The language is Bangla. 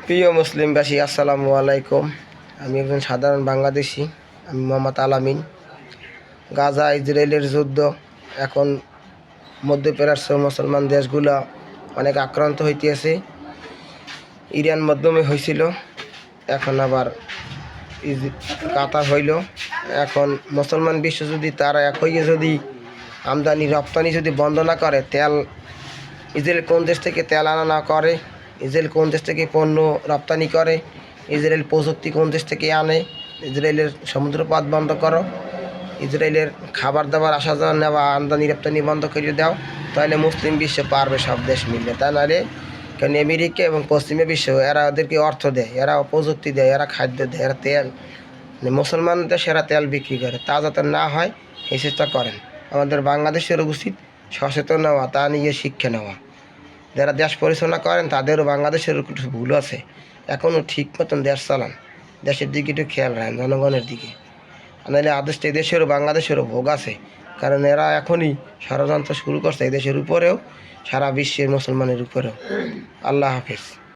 প্রিয় মুসলিমবাসী, আসসালামু আলাইকুম। আমি একজন সাধারণ বাংলাদেশি। আমি মোহাম্মদ আলামিন। গাজা ইসরায়েলের যুদ্ধ এখন মধ্যপ্রাচ্য মুসলমান দেশগুলো অনেক আক্রান্ত হইতেছে। ইরান মাধ্যমে হয়েছিল, এখন আবার কাতার হইল। এখন মুসলমান বিশ্ব যদি তারা এক হয়ে যদি আমদানি রপ্তানি যদি বন্ধ না করে, তেল ইসরায়েল কোন দেশ থেকে তেল আনা না করে, ইসরায়েল কোন দেশ থেকে পণ্য রপ্তানি করে, ইসরায়েল প্রযুক্তি কোন দেশ থেকে আনে, ইসরায়েলের সমুদ্রপথ বন্ধ করো, ইসরায়েলের খাবার দাবার আসা যাওয়া নেওয়া আমদানি রপ্তানি বন্ধ করে দাও, তাহলে মুসলিম বিশ্ব পারবে সব দেশ মিলবে। তা নাহলে কারণ আমেরিকা এবং পশ্চিমা বিশ্ব এরা ওদেরকে অর্থ দেয়, এরা প্রযুক্তি দেয়, এরা খাদ্য দেয়, এরা তেল মুসলমান দেশে এরা তেল বিক্রি করে। তা যাতে না হয় এই চেষ্টা করেন। আমাদের বাংলাদেশের উচিত সচেতন নেওয়া, তা নিয়ে শিক্ষা নেওয়া। যারা দেশ পরিচালনা করেন তাদেরও বাংলাদেশের একটু ভুল আছে, এখনও ঠিক মতন দেশ চালান, দেশের দিকে একটু খেয়াল রাখেন, জনগণের দিকে। নাহলে আদেশ এদেশেরও বাংলাদেশেরও ভোগ আছে, কারণ এরা এখনই ষড়যন্ত্র শুরু করছে এদেশের উপরেও, সারা বিশ্বের মুসলমানের উপরেও। আল্লাহ হাফিজ।